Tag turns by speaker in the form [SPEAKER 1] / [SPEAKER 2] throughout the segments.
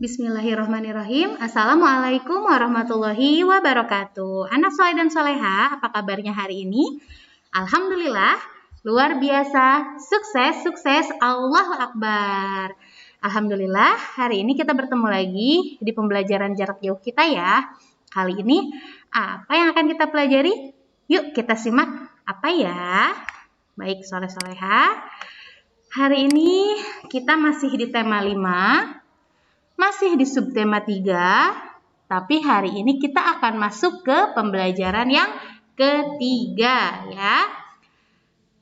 [SPEAKER 1] Bismillahirrahmanirrahim. Assalamualaikum warahmatullahi wabarakatuh. Anak soleh dan soleha, apa kabarnya hari ini? Alhamdulillah, luar biasa, sukses, Allahu Akbar. Alhamdulillah, hari ini kita bertemu lagi di pembelajaran jarak jauh kita ya. Kali ini, apa yang akan kita pelajari? Yuk kita simak apa ya? Baik soleh-soleha, hari ini kita masih di tema 5. Masih di subtema 3, tapi hari ini kita akan masuk ke pembelajaran yang ketiga ya.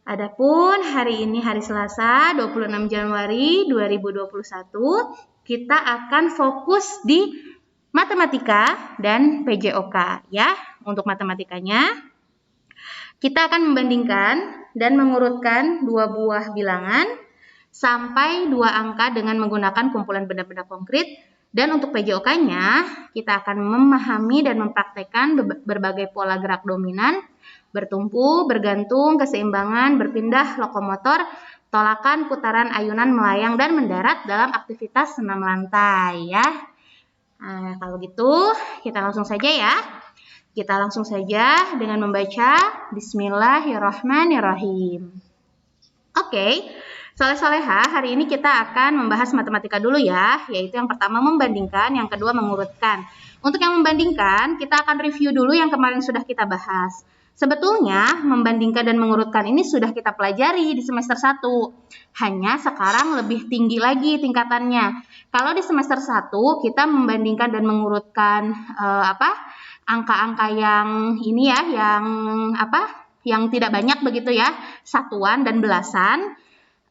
[SPEAKER 1] Adapun hari ini hari Selasa 26 Januari 2021, kita akan fokus di matematika dan PJOK ya. Untuk matematikanya, kita akan membandingkan dan mengurutkan dua buah bilangan sampai 2 angka dengan menggunakan kumpulan benda-benda konkret. Dan untuk PJOK-nya, kita akan memahami dan mempraktekkan berbagai pola gerak dominan, bertumpu, bergantung, keseimbangan, berpindah, lokomotor, tolakan, putaran, ayunan, melayang, dan mendarat dalam aktivitas senam lantai ya. Nah, kalau gitu, kita langsung saja ya. Kita langsung saja dengan membaca Bismillahirrahmanirrahim. Oke. Soleh-soleha, hari ini kita akan membahas matematika dulu ya, yaitu yang pertama membandingkan, yang kedua mengurutkan. Untuk yang membandingkan, kita akan review dulu yang kemarin sudah kita bahas. Sebetulnya, membandingkan dan mengurutkan ini sudah kita pelajari di semester 1. Hanya sekarang lebih tinggi lagi tingkatannya. Kalau di semester 1, kita membandingkan dan mengurutkan angka-angka yang ini ya, yang tidak banyak begitu ya, satuan dan belasan.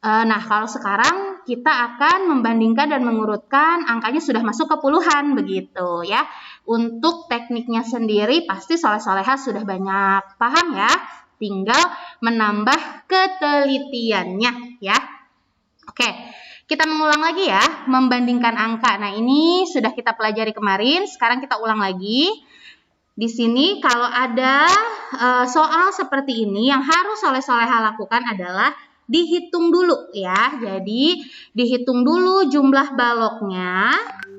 [SPEAKER 1] Nah, kalau sekarang kita akan membandingkan dan mengurutkan angkanya sudah masuk ke puluhan begitu ya. Untuk tekniknya sendiri pasti soleh-soleha sudah banyak paham ya. Tinggal menambah ketelitiannya ya. Oke, kita mengulang lagi ya, membandingkan angka. Nah, ini sudah kita pelajari kemarin, sekarang kita ulang lagi. Di sini kalau ada soal seperti ini, yang harus soleh-soleha lakukan adalah dihitung dulu ya. Jadi dihitung dulu jumlah baloknya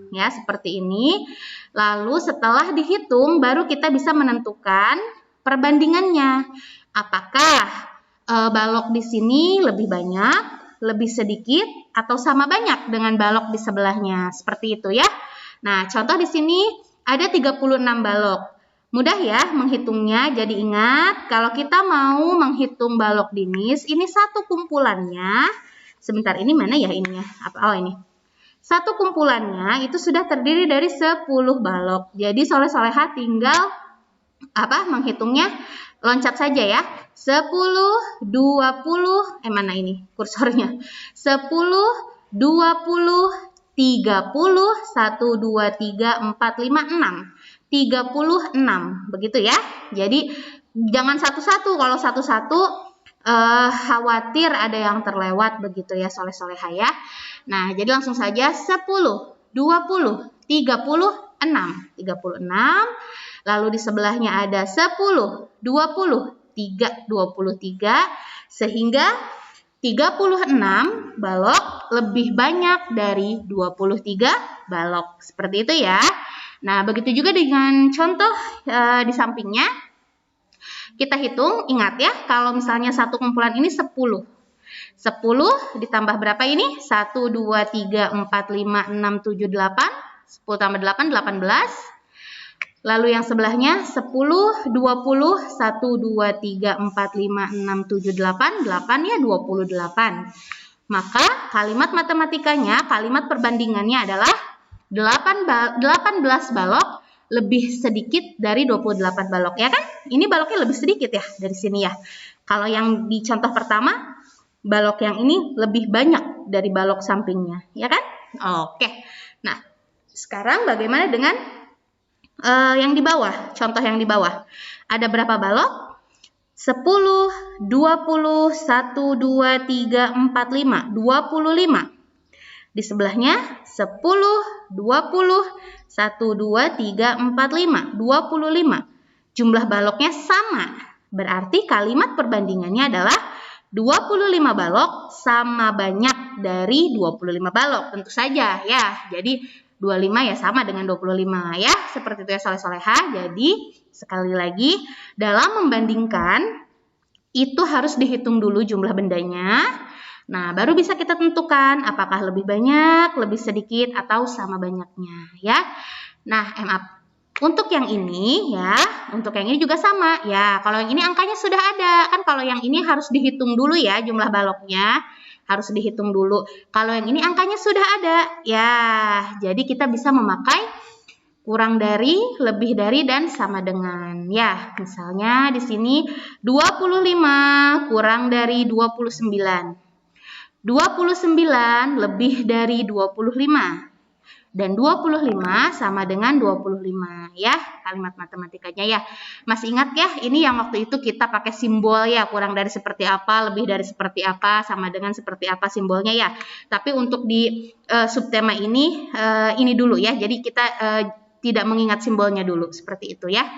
[SPEAKER 1] ya, seperti ini. Lalu setelah dihitung baru kita bisa menentukan perbandingannya. Apakah balok di sini lebih banyak, lebih sedikit, atau sama banyak dengan balok di sebelahnya. Seperti itu ya. Nah, contoh di sini ada 36 balok. Mudah ya menghitungnya, jadi ingat kalau kita mau menghitung balok dinis, ini satu kumpulannya, sebentar ini mana ya ininya, oh ini. Satu kumpulannya itu sudah terdiri dari 10 balok, jadi soleh-soleha tinggal menghitungnya, loncat saja ya, 10, 20, mana ini kursornya, 10, 20, 30, 1, 2, 3, 4, 5, 6. 36 begitu ya. Jadi jangan satu-satu, kalau satu-satu khawatir ada yang terlewat begitu ya soleh-soleha ya. Nah, jadi langsung saja 10, 20, 36, lalu di sebelahnya ada 10, 20, 23, sehingga 36 balok lebih banyak dari 23 balok. Seperti itu ya. Nah, begitu juga dengan contoh di sampingnya. Kita hitung, ingat ya, kalau misalnya satu kumpulan ini 10. 10 ditambah berapa ini? 1, 2, 3, 4, 5, 6, 7, 8. 10 tambah 8, 18. Lalu yang sebelahnya 10, 20, 1, 2, 3, 4, 5, 6, 7, 8. 8 ya 28. Maka kalimat matematikanya, kalimat perbandingannya adalah 18 balok lebih sedikit dari 28 balok ya kan? Ini baloknya lebih sedikit ya dari sini ya. Kalau yang di contoh pertama, balok yang ini lebih banyak dari balok sampingnya ya kan? Oke. Nah, sekarang bagaimana dengan yang di bawah? Contoh yang di bawah. Ada berapa balok? 10, 20, 1, 2, 3, 4, 5. 25. Di sebelahnya 10, 20, 1, 2, 3, 4, 5, 25. Jumlah baloknya sama. Berarti kalimat perbandingannya adalah 25 balok sama banyak dari 25 balok. Tentu saja ya. Jadi 25 ya sama dengan 25 ya. Seperti itu ya soleh-soleha. Jadi sekali lagi dalam membandingkan itu harus dihitung dulu jumlah bendanya. Nah, baru bisa kita tentukan apakah lebih banyak, lebih sedikit, atau sama banyaknya ya. Nah, untuk yang ini ya, untuk yang ini juga sama ya. Kalau yang ini angkanya sudah ada, kan kalau yang ini harus dihitung dulu ya jumlah baloknya, harus dihitung dulu. Kalau yang ini angkanya sudah ada ya, jadi kita bisa memakai kurang dari, lebih dari, dan sama dengan ya. Misalnya di sini 25 kurang dari 29. 29 lebih dari 25. Dan 25 sama dengan 25 ya, kalimat matematikanya ya. Masih ingat ya, ini yang waktu itu kita pakai simbol ya, kurang dari seperti apa, lebih dari seperti apa, sama dengan seperti apa simbolnya ya. Tapi untuk di subtema ini dulu ya, jadi kita tidak mengingat simbolnya dulu, seperti itu ya.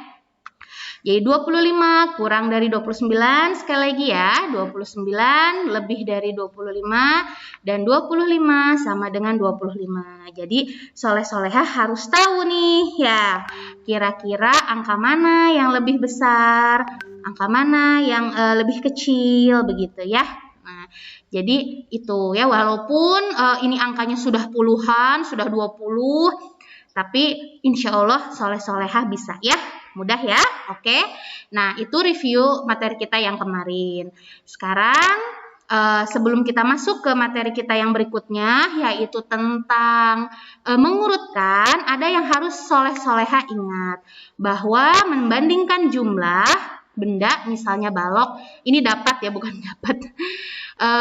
[SPEAKER 1] Jadi 25 kurang dari 29, sekali lagi ya, 29 lebih dari 25, dan 25 sama dengan 25. Jadi soleh-soleha harus tahu nih ya, kira-kira angka mana yang lebih besar, angka mana yang lebih kecil, begitu ya. Nah, jadi itu ya, walaupun ini angkanya sudah puluhan, sudah 20, tapi insya Allah soleh-soleha bisa ya. Mudah ya, oke. Nah, itu review materi kita yang kemarin. Sekarang, sebelum kita masuk ke materi kita yang berikutnya, yaitu tentang mengurutkan, ada yang harus soleh-soleha ingat. Bahwa membandingkan jumlah benda, misalnya balok, ini dapat ya, bukan dapat.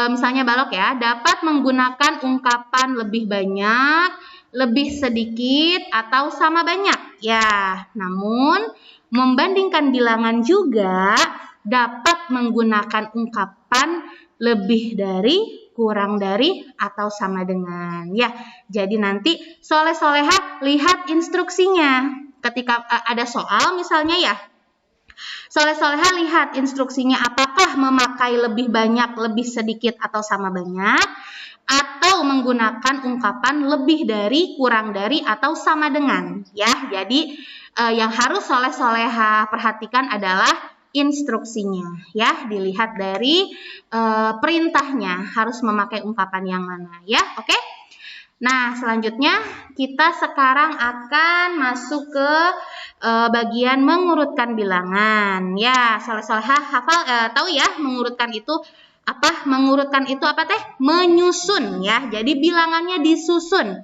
[SPEAKER 1] Misalnya balok ya, dapat menggunakan ungkapan lebih banyak, lebih sedikit, atau sama banyak ya. Namun membandingkan bilangan juga dapat menggunakan ungkapan lebih dari, kurang dari, atau sama dengan ya. Jadi nanti soleh-soleha lihat instruksinya. Ketika ada soal misalnya ya, soleh-soleha lihat instruksinya apakah memakai lebih banyak, lebih sedikit, atau sama banyak, atau menggunakan ungkapan lebih dari, kurang dari, atau sama dengan ya. Jadi yang harus soleh-soleha perhatikan adalah instruksinya ya, dilihat dari perintahnya harus memakai ungkapan yang mana ya. Oke. Nah, selanjutnya kita sekarang akan masuk ke bagian mengurutkan bilangan ya. Soleh-soleha hafal, tahu ya mengurutkan itu apa? Mengurutkan itu apa teh? Menyusun ya. Jadi bilangannya disusun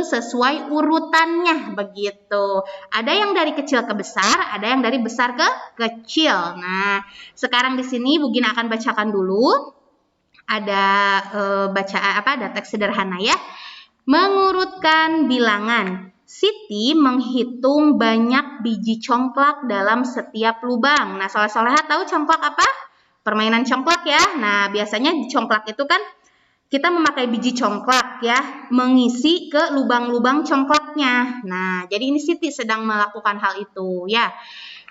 [SPEAKER 1] sesuai urutannya begitu. Ada yang dari kecil ke besar, ada yang dari besar ke kecil. Nah, sekarang di sini Bu Gina akan bacakan dulu. Ada ada teks sederhana ya. Mengurutkan bilangan. Siti menghitung banyak biji congklak dalam setiap lubang. Nah, soleh-soleha tahu congklak apa? Permainan congklak ya. Nah, biasanya di congklak itu kan kita memakai biji congklak ya, mengisi ke lubang-lubang congklaknya. Nah, jadi ini Siti sedang melakukan hal itu ya.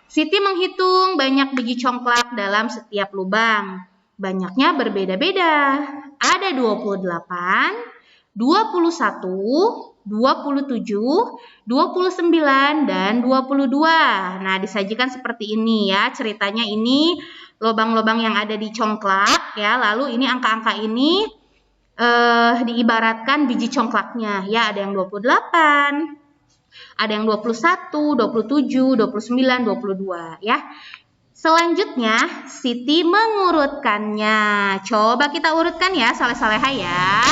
[SPEAKER 1] Siti menghitung banyak biji congklak dalam setiap lubang. Banyaknya berbeda-beda. Ada 28, 21, 27, 29, dan 22. Nah, disajikan seperti ini ya. Ceritanya ini lubang-lubang yang ada di congklak ya. Lalu ini angka-angka ini diibaratkan biji congklaknya ya, ada yang 28, ada yang 21, 27, 29, 22 ya. Selanjutnya Siti mengurutkannya. Coba kita urutkan ya soleh-soleha ya.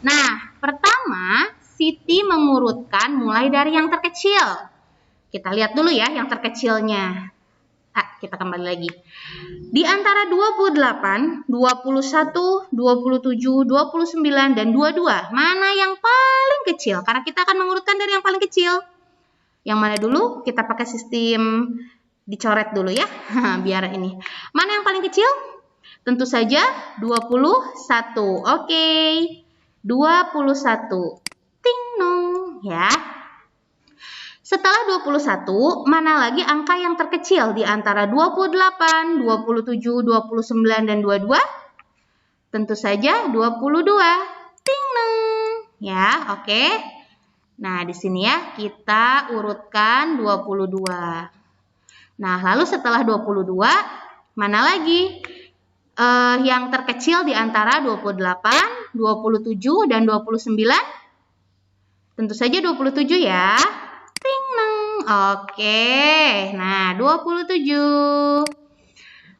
[SPEAKER 1] Nah, pertama Siti mengurutkan mulai dari yang terkecil. Kita lihat dulu ya yang terkecilnya. Kita kembali lagi. Di antara 28, 21, 27, 29, dan 22, mana yang paling kecil? Karena kita akan mengurutkan dari yang paling kecil. Yang mana dulu? Kita pakai sistem dicoret dulu ya. Biar ini. Mana yang paling kecil? Tentu saja 21. Oke. 21. Ting nong ya. Setelah 21, mana lagi angka yang terkecil di antara 28, 27, 29, dan 22? Tentu saja 22. Ting neng. Ya, oke. Nah, di sini ya kita urutkan 22. Nah, lalu setelah 22, mana lagi yang terkecil di antara 28, 27, dan 29? Tentu saja 27 ya. Ting neng. Oke, nah 27.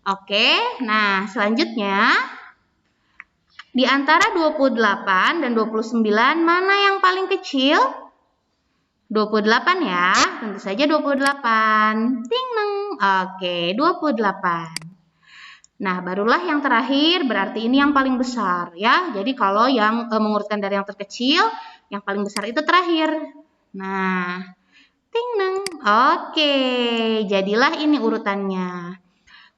[SPEAKER 1] Oke, nah selanjutnya di antara 28 dan 29 mana yang paling kecil? 28 ya, tentu saja 28. Ting neng. Oke, 28. Nah, barulah yang terakhir berarti ini yang paling besar ya. Jadi kalau yang mengurutkan dari yang terkecil, yang paling besar itu terakhir. Nah, ting neng. Oke, jadilah ini urutannya.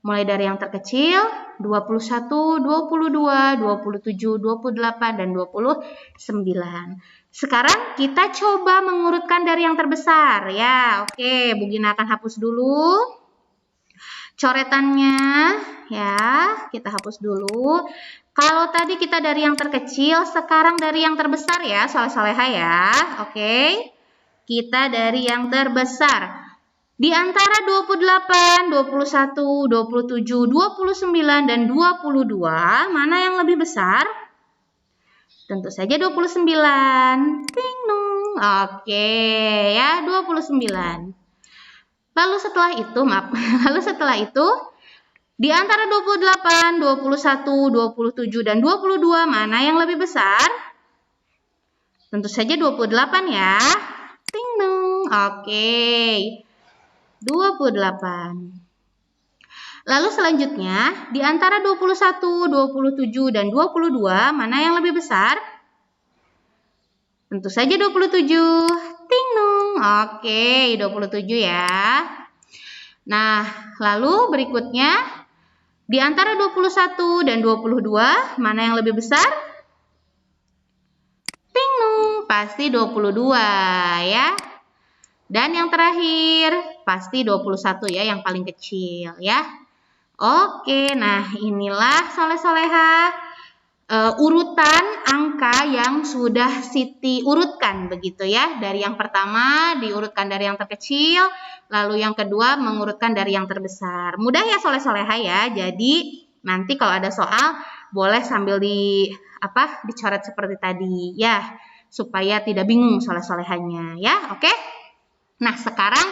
[SPEAKER 1] Mulai dari yang terkecil, 21, 22, 27, 28, dan 29. Sekarang kita coba mengurutkan dari yang terbesar ya. Oke, Bu Gina akan hapus dulu coretannya ya. Kita hapus dulu. Kalau tadi kita dari yang terkecil, sekarang dari yang terbesar ya, soleh-soleha ya. Oke. Kita dari yang terbesar. Di antara 28, 21, 27, 29, dan 22, mana yang lebih besar? Tentu saja 29. Ting nung. Oke, ya 29. Lalu setelah itu, di antara 28, 21, 27, dan 22, mana yang lebih besar? Tentu saja 28 ya. Ting nung. Oke. 28. Lalu selanjutnya, di antara 21, 27, dan 22, mana yang lebih besar? Tentu saja 27. Ting nung. Oke, 27 ya. Nah, lalu berikutnya, di antara 21 dan 22, mana yang lebih besar? Ting nung, pasti 22 ya. Dan yang terakhir, pasti 21 ya, yang paling kecil ya. Oke, nah inilah soleh-soleha urutan angka yang sudah Siti urutkan begitu ya. Dari yang pertama diurutkan dari yang terkecil, lalu yang kedua mengurutkan dari yang terbesar. Mudah ya soleh-soleha ya. Jadi nanti kalau ada soal boleh sambil dicoret seperti tadi ya, supaya tidak bingung soleh-solehanya ya. Oke. Nah, sekarang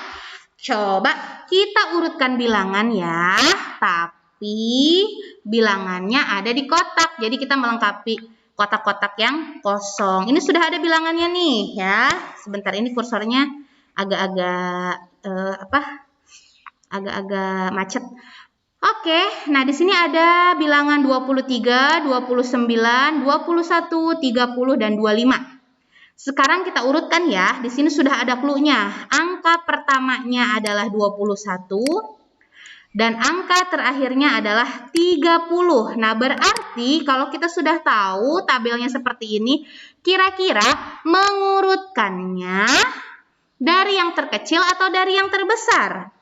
[SPEAKER 1] coba kita urutkan bilangan ya, tapi bilangannya ada di kotak. Jadi kita melengkapi kotak-kotak yang kosong. Ini sudah ada bilangannya nih ya. Sebentar, ini kursornya agak-agak agak-agak macet. Oke, nah di sini ada bilangan 23, 29, 21, 30, dan 25. Sekarang kita urutkan ya. Di sini sudah ada clue-nya. Angka pertamanya adalah 21 dan angka terakhirnya adalah 30. Nah, berarti kalau kita sudah tahu tabelnya seperti ini, kira-kira mengurutkannya dari yang terkecil atau dari yang terbesar?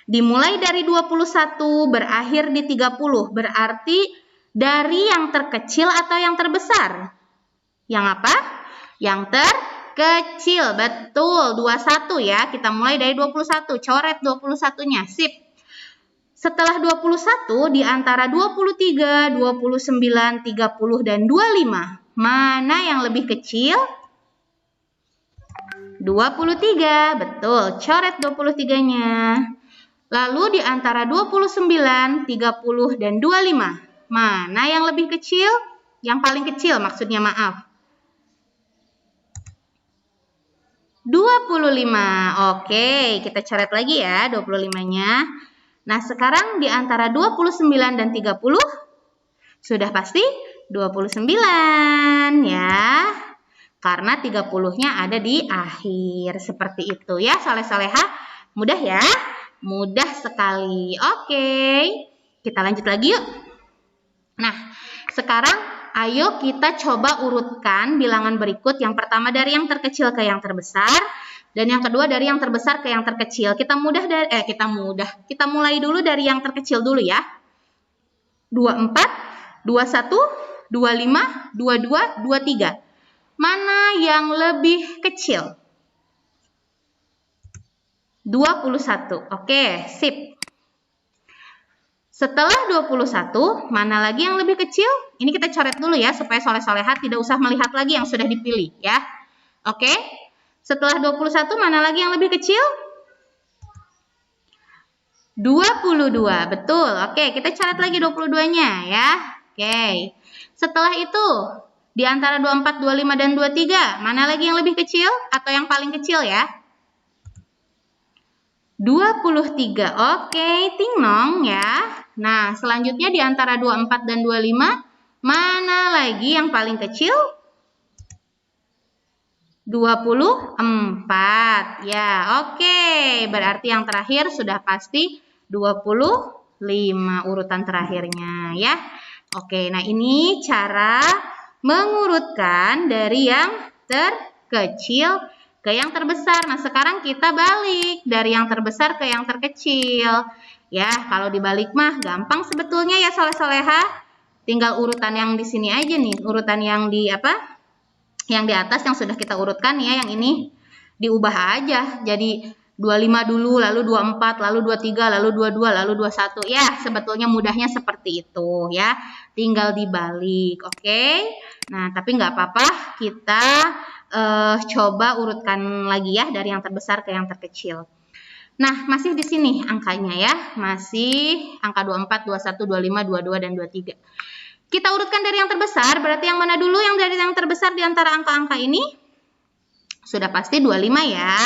[SPEAKER 1] Dimulai dari 21 berakhir di 30. Berarti dari yang terkecil atau yang terbesar? Yang apa? Yang terkecil, betul, 21 ya. Kita mulai dari 21, coret 21-nya, sip. Setelah 21, di antara 23, 29, 30, dan 25, mana yang lebih kecil? 23, betul, coret 23-nya. Lalu di antara 29, 30, dan 25, mana yang lebih kecil? Yang paling kecil maksudnya, maaf. 25. Oke, kita coret lagi ya 25-nya. Nah, sekarang di antara 29 dan 30 sudah pasti 29 ya. Karena 30-nya ada di akhir. Seperti itu ya, soleh-soleha. Mudah ya? Mudah sekali. Oke. Kita lanjut lagi yuk. Nah, sekarang ayo kita coba urutkan bilangan berikut. Yang pertama dari yang terkecil ke yang terbesar, dan yang kedua dari yang terbesar ke yang terkecil. Kita mulai dulu dari yang terkecil dulu ya. 24, 21, 25, 22, 23. mana yang lebih kecil? 21. Oke, sip. Setelah 21, mana lagi yang lebih kecil? Ini kita coret dulu ya, supaya soleh-soleha tidak usah melihat lagi yang sudah dipilih ya. Oke, setelah 21, mana lagi yang lebih kecil? 22, betul. Oke, kita coret lagi 22-nya ya. Oke, setelah itu, di antara 24, 25, dan 23, mana lagi yang lebih kecil? Atau yang paling kecil ya? 23. Oke, ting-nong ya. Nah, selanjutnya di antara 24 dan 25, mana lagi yang paling kecil? 24. Ya, oke. Berarti yang terakhir sudah pasti 25 urutan terakhirnya ya. Oke, nah ini cara mengurutkan dari yang terkecil ke yang terbesar. Nah, sekarang kita balik dari yang terbesar ke yang terkecil. Ya, kalau dibalik mah gampang sebetulnya ya soleh-soleha. Tinggal urutan yang di sini aja nih, urutan yang di apa? Yang di atas yang sudah kita urutkan ya, yang ini diubah aja. Jadi 25 dulu, lalu 24, lalu 23, lalu 22, lalu 21. Ya, sebetulnya mudahnya seperti itu ya. Tinggal dibalik, oke? Nah, tapi nggak apa-apa, kita coba urutkan lagi ya dari yang terbesar ke yang terkecil. Nah, masih di sini angkanya ya. Masih angka 24, 21, 25, 22, dan 23. Kita urutkan dari yang terbesar, berarti yang mana dulu yang dari yang terbesar di antara angka-angka ini? Sudah pasti 25 ya.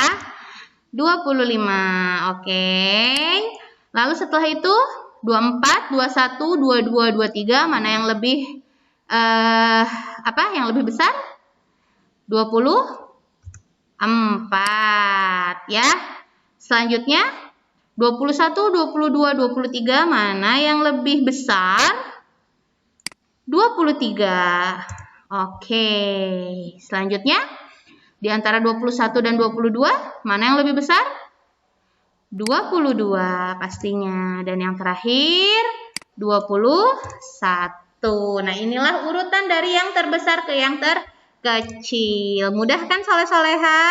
[SPEAKER 1] 25, oke. Lalu setelah itu 24, 21, 22, 23, mana yang lebih yang lebih besar? 24 ya. Selanjutnya 21, 22, 23, mana yang lebih besar? 23. Oke. Selanjutnya di antara 21 dan 22, mana yang lebih besar? 22 pastinya. Dan yang terakhir 21. Nah, inilah urutan dari yang terbesar ke yang terkecil. Mudah kan soleh-soleha?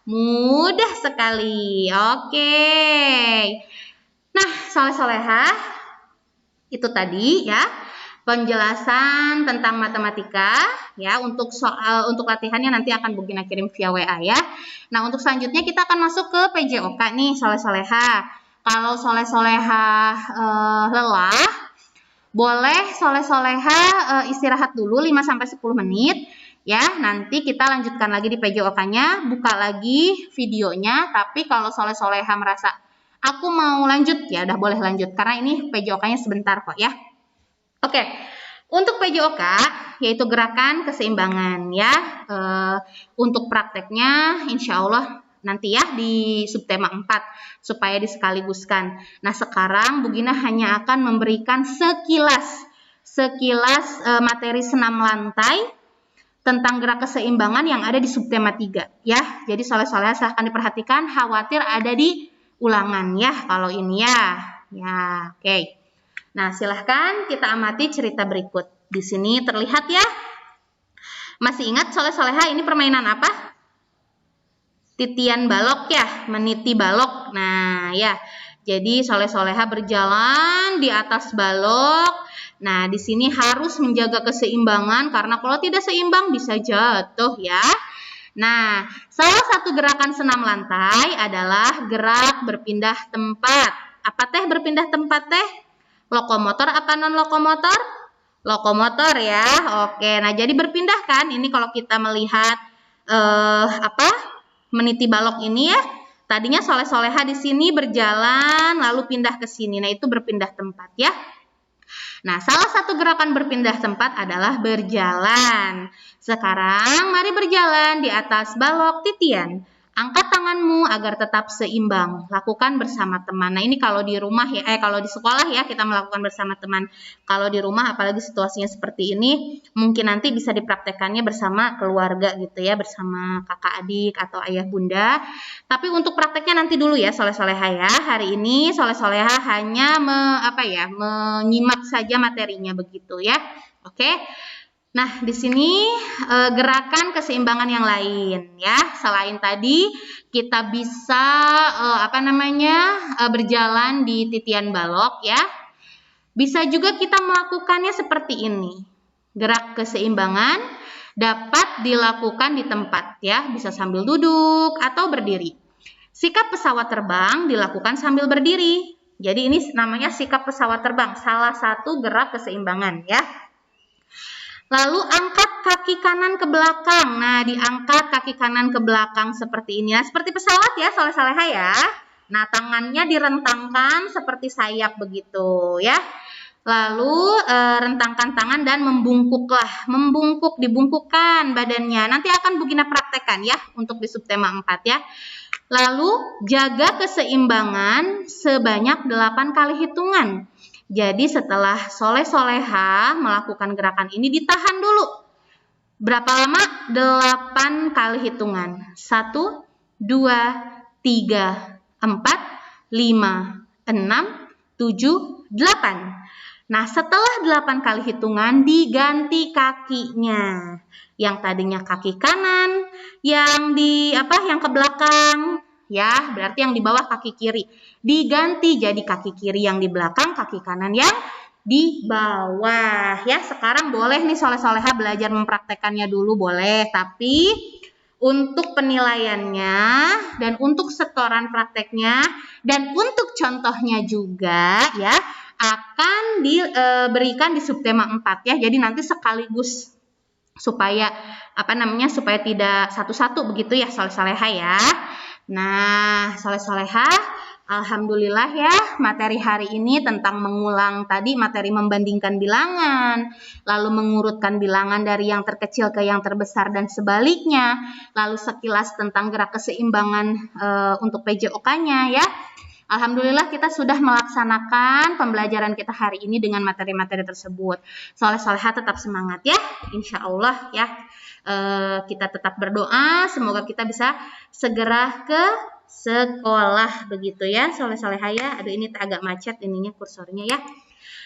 [SPEAKER 1] Mudah sekali. Oke. Nah, soleh-soleha, itu tadi ya penjelasan tentang matematika ya. Untuk latihannya nanti akan Bu Gina kirim via WA ya. Nah, untuk selanjutnya kita akan masuk ke PJOK nih soleh-soleha. Kalau soleh-soleha lelah, boleh soleh-soleha istirahat dulu 5-10 menit ya. Nanti kita lanjutkan lagi di PJOK-nya, buka lagi videonya. Tapi kalau soleh-soleha merasa aku mau lanjut, ya udah boleh lanjut karena ini PJOK-nya sebentar kok ya. Oke, untuk PJOK yaitu gerakan keseimbangan ya. Untuk prakteknya insya Allah nanti ya di subtema 4 supaya disekaligus-kan. Nah, sekarang Bu Gina hanya akan memberikan sekilas materi senam lantai tentang gerak keseimbangan yang ada di subtema 3 ya. Jadi soleh-soleha silahkan diperhatikan, khawatir ada di ulangan ya kalau ini ya. Ya, oke. Nah, silahkan kita amati cerita berikut. Di sini terlihat ya. Masih ingat soleh-soleha ini permainan apa? Titian balok ya, meniti balok. Nah, ya. Jadi soleh-soleha berjalan di atas balok. Nah, di sini harus menjaga keseimbangan karena kalau tidak seimbang bisa jatuh ya. Nah, salah satu gerakan senam lantai adalah gerak berpindah tempat. Apa teh berpindah tempat teh? Lokomotor apa non lokomotor? Lokomotor ya. Oke, nah jadi berpindah kan? Ini kalau kita melihat meniti balok ini ya. Tadinya soleh-soleha di sini berjalan lalu pindah ke sini. Nah, itu berpindah tempat ya. Nah, salah satu gerakan berpindah tempat adalah berjalan. Sekarang mari berjalan di atas balok titian. Angkat tanganmu agar tetap seimbang. Lakukan bersama teman. Nah, ini kalau di rumah ya, kalau di sekolah ya kita melakukan bersama teman. Kalau di rumah apalagi situasinya seperti ini, mungkin nanti bisa dipraktekannya bersama keluarga gitu ya, bersama kakak adik atau ayah bunda. Tapi untuk prakteknya nanti dulu ya soleh-soleha ya. Hari ini soleh-soleha hanya menyimak saja materinya begitu ya. Oke. Nah, di sini gerakan keseimbangan yang lain ya. Selain tadi kita bisa berjalan di titian balok ya. Bisa juga kita melakukannya seperti ini. Gerak keseimbangan dapat dilakukan di tempat ya, bisa sambil duduk atau berdiri. Sikap pesawat terbang dilakukan sambil berdiri. Jadi ini namanya sikap pesawat terbang, salah satu gerak keseimbangan ya. Lalu angkat kaki kanan ke belakang. Nah, diangkat kaki kanan ke belakang seperti ini. Nah, seperti pesawat ya, soleh-soleha ya. Nah, tangannya direntangkan seperti sayap begitu ya. Lalu rentangkan tangan dan membungkuklah. Membungkuk, dibungkukkan badannya. Nanti akan Bu Gina praktekkan ya untuk di subtema 4 ya. Lalu jaga keseimbangan sebanyak 8 kali hitungan. Jadi setelah soleh-soleha melakukan gerakan ini ditahan dulu. Berapa lama? 8 kali hitungan. 1, 2, 3, 4, 5, 6, 7, 8. Nah, setelah 8 kali hitungan diganti kakinya. Yang tadinya kaki kanan, yang ke belakang. Ya, berarti yang di bawah kaki kiri. Diganti jadi kaki kiri yang di belakang, kaki kanan yang di bawah. Ya, sekarang boleh nih soleh-soleha belajar mempraktekannya dulu boleh, tapi untuk penilaiannya dan untuk setoran prakteknya dan untuk contohnya juga ya akan diberikan di subtema 4 ya. Jadi nanti sekaligus supaya supaya tidak satu-satu begitu ya soleh-soleha ya. Nah, soleh-soleha, alhamdulillah ya materi hari ini tentang mengulang tadi materi membandingkan bilangan, lalu mengurutkan bilangan dari yang terkecil ke yang terbesar dan sebaliknya, lalu sekilas tentang gerak keseimbangan untuk PJOK-nya ya. Alhamdulillah kita sudah melaksanakan pembelajaran kita hari ini dengan materi-materi tersebut. Soleh-soleha tetap semangat ya, insya Allah ya. Kita tetap berdoa, semoga kita bisa segera ke sekolah begitu ya, soleh-soleha ya. Aduh ini agak macet ininya kursornya ya.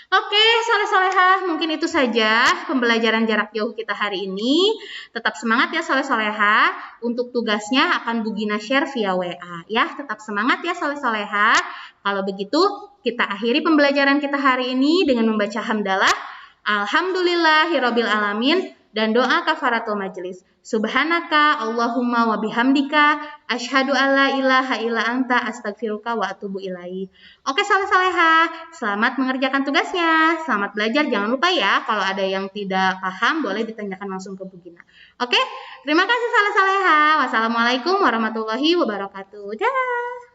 [SPEAKER 1] Oke, soleh-soleha, mungkin itu saja pembelajaran jarak jauh kita hari ini. Tetap semangat ya soleh-soleha. Untuk tugasnya akan Bu Gina share via WA ya. Tetap semangat ya soleh-soleha. Kalau begitu, kita akhiri pembelajaran kita hari ini dengan membaca hamdalah. Alhamdulillahirabbil alamin dan doa kafaratul majelis. Subhanaka Allahumma wa bihamdika asyhadu alla ilaha illa anta astaghfiruka wa atubu ilaih. Oke soleh-soleha, selamat mengerjakan tugasnya. Selamat belajar. Jangan lupa ya kalau ada yang tidak paham boleh ditanyakan langsung ke Bu Gina. Oke, terima kasih soleh-soleha. Wassalamualaikum warahmatullahi wabarakatuh. Dah.